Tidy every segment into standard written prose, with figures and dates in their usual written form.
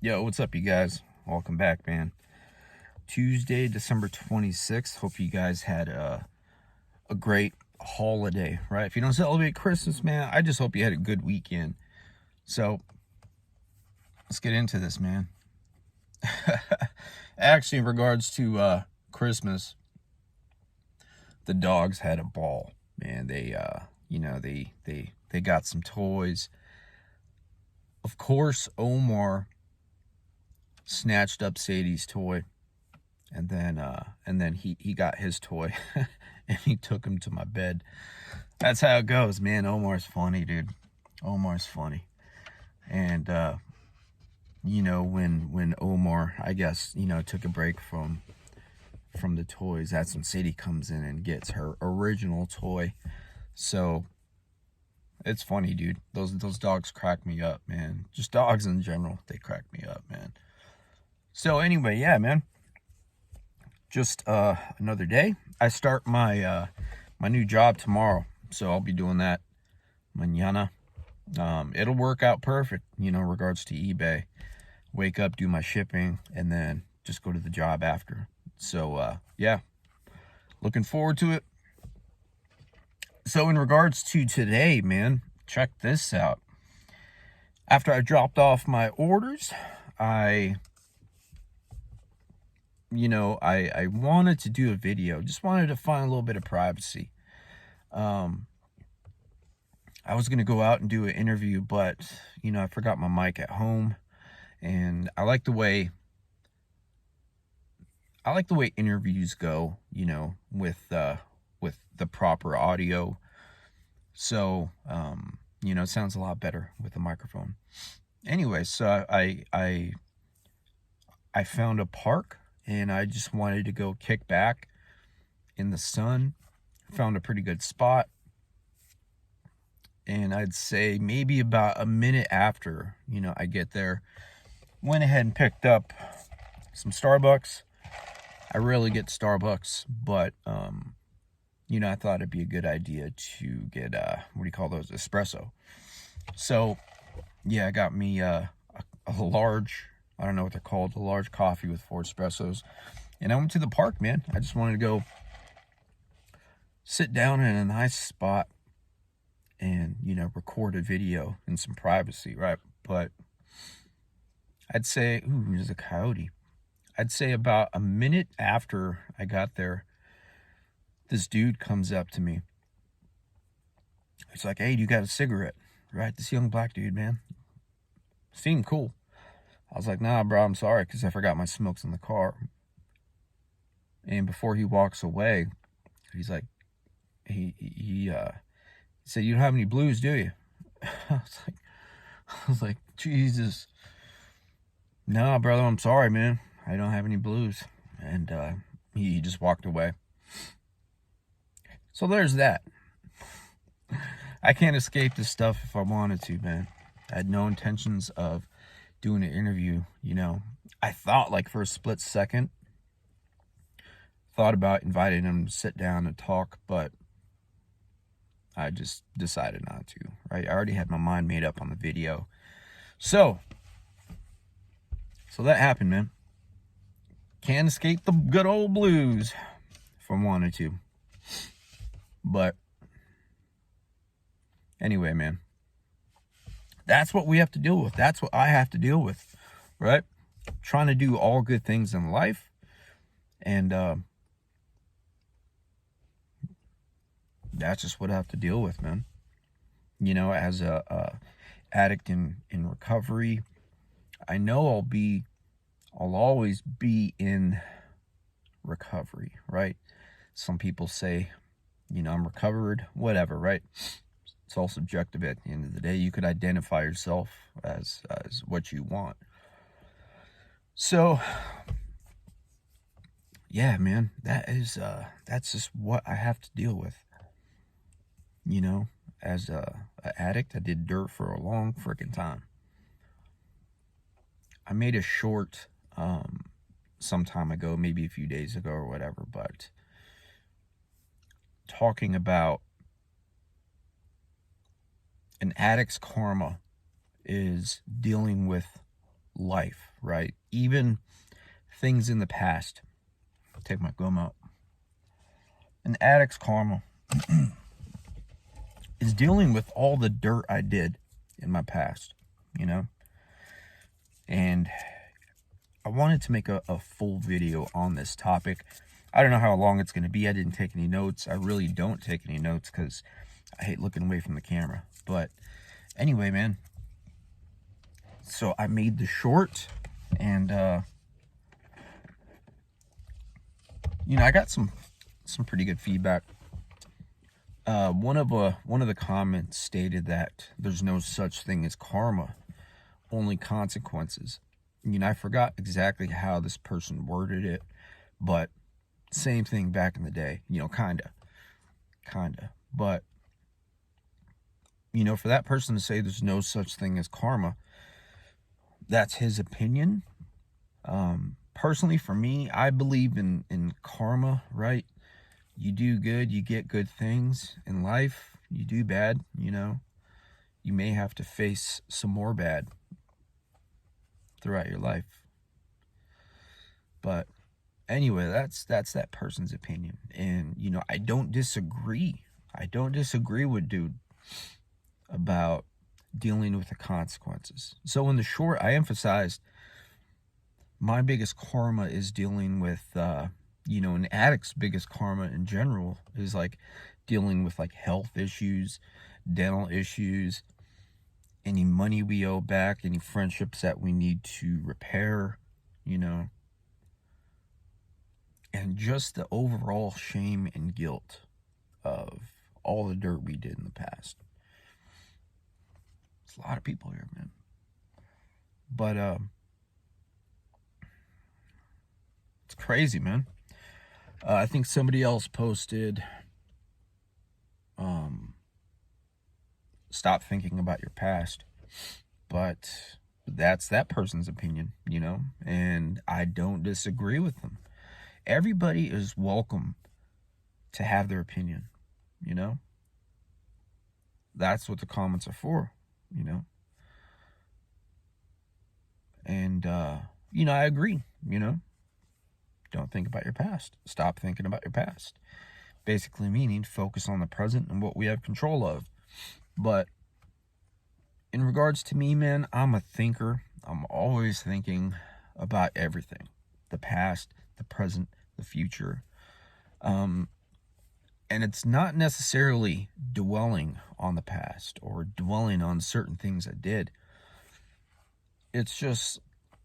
Yo, what's up, you guys? Welcome back, man. Tuesday, December 26th. Hope you guys had a great holiday, right? If you don't celebrate Christmas, man, I just hope you had a good weekend. So, let's get into this, man. Actually, in regards to Christmas, the dogs had a ball, man. They got some toys. Of course, Omar snatched up Sadie's toy, and then he got his toy and he took him to my bed. That's how it goes, man. Omar's funny, dude. Omar's funny. And when Omar, I guess, took a break from the toys, that's when Sadie comes in and gets her original toy. So it's funny, dude. Those dogs crack me up, man. Just dogs in general, they crack me up, man. So anyway, yeah, man. Just another day. I start my my new job tomorrow, so I'll be doing that mañana. It'll work out perfect, regards to eBay. Wake up, do my shipping, and then just go to the job after. So yeah, looking forward to it. So in regards to today, man, check this out. After I dropped off my orders, I wanted to do a video. Just wanted to find a little bit of privacy. I was going to go out and do an interview, but, I forgot my mic at home. And I like the way interviews go, with the proper audio. So, it sounds a lot better with the microphone. Anyway, so I found a park, and I just wanted to go kick back in the sun. Found a pretty good spot. And I'd say maybe about a minute after, I get there, went ahead and picked up some Starbucks. I rarely get Starbucks, but, I thought it'd be a good idea to get, what do you call those? Espresso. So, yeah, I got me a large, I don't know what they're called, a large coffee with 4 espressos. And I went to the park, man. I just wanted to go sit down in a nice spot and, record a video in some privacy, right? But I'd say, ooh, there's a coyote. I'd say about a minute after I got there, this dude comes up to me. He's like, hey, you got a cigarette? Right? This young black dude, man. Seemed cool. I was like, nah, bro, I'm sorry, because I forgot my smokes in the car. And before he walks away, he's like, he said, you don't have any blues, do you? I was like, Jesus. Nah, brother, I'm sorry, man. I don't have any blues. And he just walked away. So there's that. I can't escape this stuff if I wanted to, man. I had no intentions of doing an interview, I thought, like, for a split second, thought about inviting him to sit down and talk, but I just decided not to, right? I already had my mind made up on the video. So that happened, man. Can't escape the good old blues if I wanted to. But anyway, man, that's what we have to deal with. That's what I have to deal with, right? Trying to do all good things in life. And that's just what I have to deal with, man. As a addict in recovery, I know I'll always be in recovery, right? Some people say, I'm recovered, whatever, right? It's all subjective at the end of the day. You could identify yourself as what you want. So, yeah, man, that's just what I have to deal with. As a addict, I did dirt for a long freaking time. I made a short some time ago, maybe a few days ago or whatever, but talking about an addict's karma is dealing with life, right? Even things in the past. I'll take my gum out. An addict's karma is dealing with all the dirt I did in my past, you know? And I wanted to make a full video on this topic. I don't know how long it's going to be. I didn't take any notes. I really don't take any notes because I hate looking away from the camera. But anyway, man. So I made the short, and you know, I got some pretty good feedback. One of the comments stated that there's no such thing as karma, only consequences. You know, I forgot exactly how this person worded it, but same thing back in the day, you know, kinda. But, you know, for that person to say there's no such thing as karma, that's his opinion. Personally, for me, I believe in karma, right? You do good, you get good things in life. You do bad, you know, you may have to face some more bad throughout your life. But anyway, that's that person's opinion. And, you know, I don't disagree with dude about dealing with the consequences. So in the short, I emphasized my biggest karma is dealing with, you know, an addict's biggest karma in general is like dealing with like health issues, dental issues, any money we owe back, any friendships that we need to repair, you know, and just the overall shame and guilt of all the dirt we did in the past. There's a lot of people here, man. But it's crazy, man. I think somebody else posted, stop thinking about your past. But that's that person's opinion, you know, and I don't disagree with them. Everybody is welcome to have their opinion, you know. That's what the comments are for, you know. And, you know, I agree, you know. Don't think about your past. Stop thinking about your past. Basically meaning focus on the present and what we have control of. But in regards to me, man, I'm a thinker. I'm always thinking about everything. The past, the present, the future. And it's not necessarily dwelling on the past or dwelling on certain things I did. It's just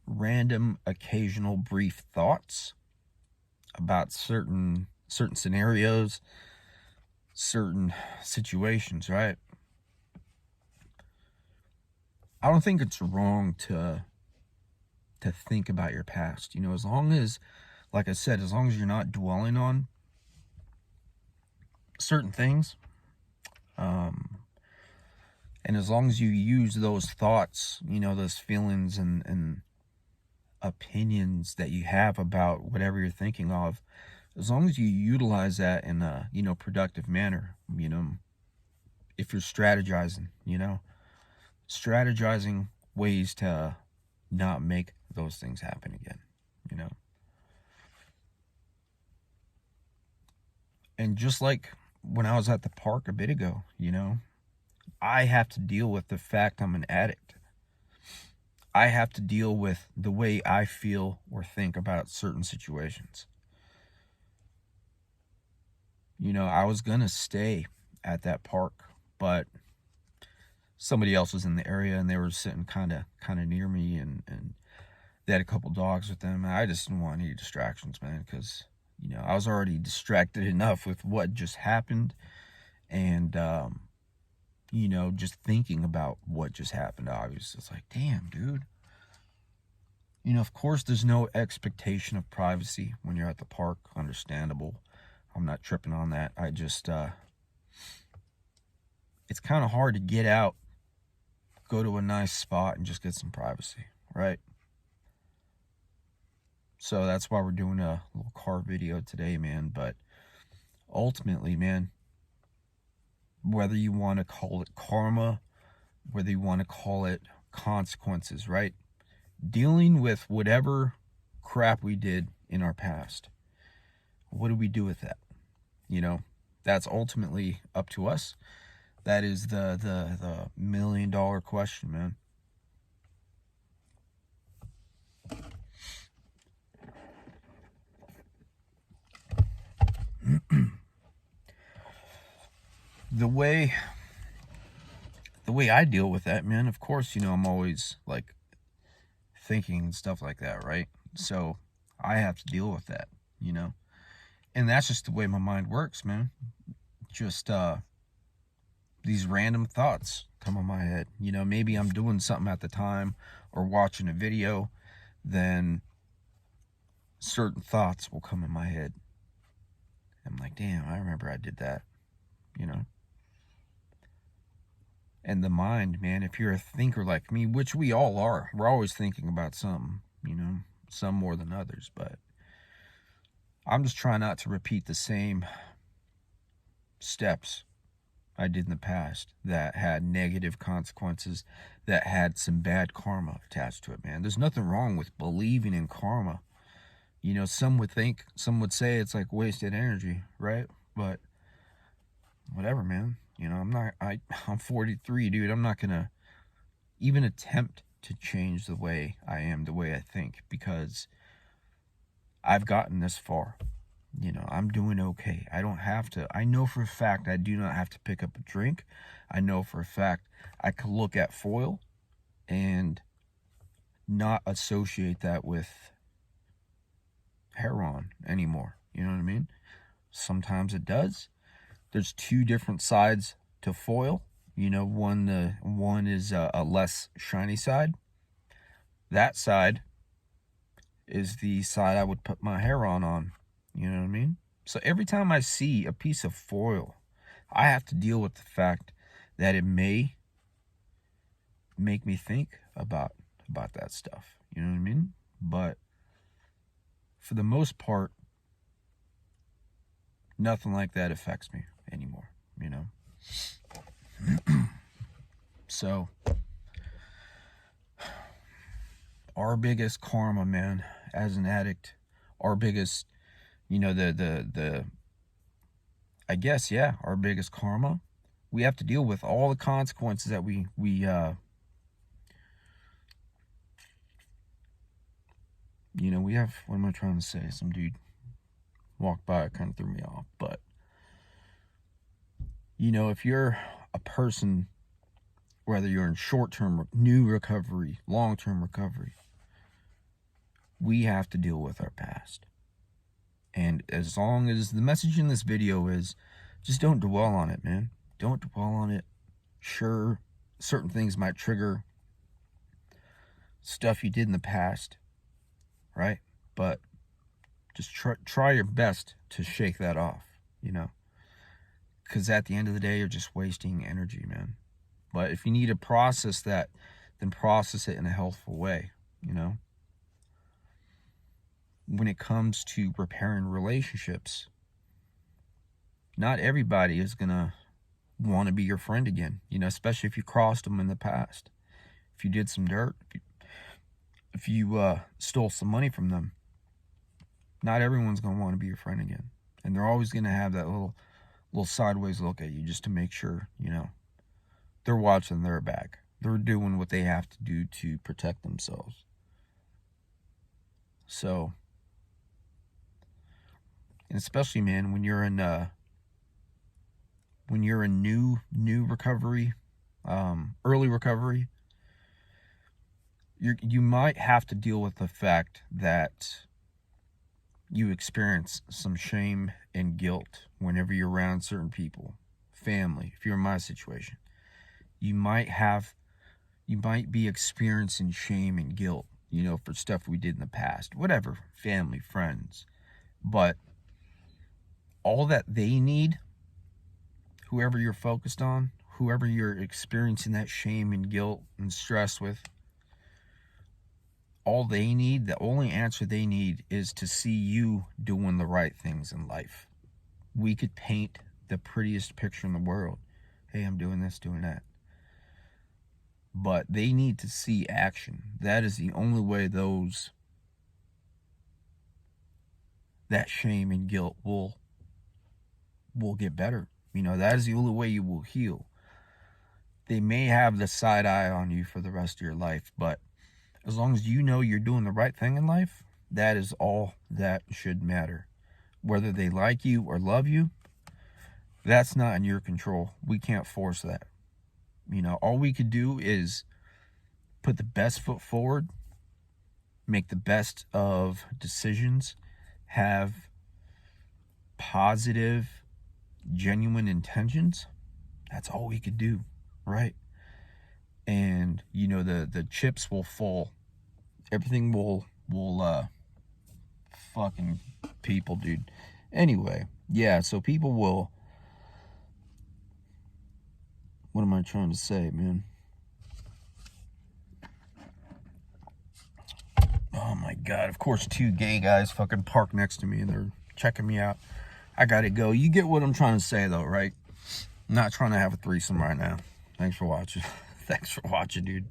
random, occasional, brief thoughts about certain scenarios, certain situations, right? I don't think it's wrong to think about your past, you know, as long as, like I said, as long as you're not dwelling on certain things, and as long as you use those thoughts, you know, those feelings and opinions that you have about whatever you're thinking of, as long as you utilize that in a, you know, productive manner, you know, if you're strategizing, you know, strategizing ways to not make those things happen again, you know. And just like when I was at the park a bit ago, you know, I have to deal with the fact I'm an addict. I have to deal with the way I feel or think about certain situations. You know, I was going to stay at that park, but somebody else was in the area and they were sitting kind of near me, and they had a couple dogs with them. And I just didn't want any distractions, man, because, you know, I was already distracted enough with what just happened, and you know, just thinking about what just happened. Obviously, it's like, damn, dude. You know, of course, there's no expectation of privacy when you're at the park. Understandable. I'm not tripping on that. I just, it's kind of hard to get out, go to a nice spot, and just get some privacy, right? So that's why we're doing a little car video today, man. But ultimately, man, whether you want to call it karma, whether you want to call it consequences, right? dealing with whatever crap we did in our past. What do we do with that? You know, that's ultimately up to us. That is the $1 million question, man. the way I deal with that, man, of course, you know, I'm always like thinking and stuff like that, right? So I have to deal with that, you know? And that's just the way my mind works, man. Just these random thoughts come in my head. You know, maybe I'm doing something at the time or watching a video, then certain thoughts will come in my head. I'm like, damn, I remember I did that, you know? And the mind, man, if you're a thinker like me, which we all are, we're always thinking about something, you know, some more than others, but I'm just trying not to repeat the same steps I did in the past that had negative consequences, that had some bad karma attached to it, man. There's nothing wrong with believing in karma. You know, some would say it's like wasted energy, right? But whatever, man. You know, I'm 43, dude. I'm not gonna even attempt to change the way I am, the way I think, because I've gotten this far. You know, I'm doing okay. I don't have to. I know for a fact I do not have to pick up a drink. I know for a fact I could look at foil and not associate that with heroin anymore. You know what I mean? Sometimes it does. There's two different sides to foil. You know, one is a less shiny side. That side is the side I would put my heroin on. You know what I mean? So every time I see a piece of foil, I have to deal with the fact that it may make me think about that stuff. You know what I mean? But for the most part, nothing like that affects me anymore, you know? So, our biggest karma, man, as an addict, our biggest, you know, I guess, yeah, our biggest karma, we have to deal with all the consequences that we you know, we have, what am I trying to say? Some dude walked by, it kind of threw me off, but, you know, if you're a person, whether you're in short-term new recovery, long-term recovery, we have to deal with our past. And as long as the message in this video is, just don't dwell on it, man. Don't dwell on it. Sure, certain things might trigger stuff you did in the past, right? But just try your best to shake that off, you know? Because at the end of the day, you're just wasting energy, man. But if you need to process that, then process it in a healthful way, you know? When it comes to repairing relationships, not everybody is going to want to be your friend again, you know, especially if you crossed them in the past. If you did some dirt, if you stole some money from them, not everyone's going to want to be your friend again. And they're always going to have that little sideways look at you just to make sure, you know, they're watching their back. They're doing what they have to do to protect themselves. So, and especially, man, when you're in new recovery, early recovery, you might have to deal with the fact that you experience some shame and guilt whenever you're around certain people, family. If you're in my situation, you might be experiencing shame and guilt, you know, for stuff we did in the past, whatever, family, friends. But all that they need, whoever you're focused on, whoever you're experiencing that shame and guilt and stress with, all they need, the only answer they need is to see you doing the right things in life. We could paint the prettiest picture in the world. Hey, I'm doing this, doing that. but they need to see action. That is the only way that shame and guilt will get better. You know, that is the only way you will heal. They may have the side eye on you for the rest of your life, but as long as you know you're doing the right thing in life, that is all that should matter. Whether they like you or love you, that's not in your control. We can't force that. You know, all we could do is put the best foot forward, make the best of decisions, have positive, genuine intentions. That's all we could do, right? And you know, the chips will fall. Everything will fucking people, dude. Anyway, yeah, so people will, what am I trying to say, man? Oh my god, of course 2 gay guys fucking park next to me and they're checking me out. I gotta go. You get what I'm trying to say though, right? I'm not trying to have a threesome right now. Thanks for watching. Thanks for watching, dude.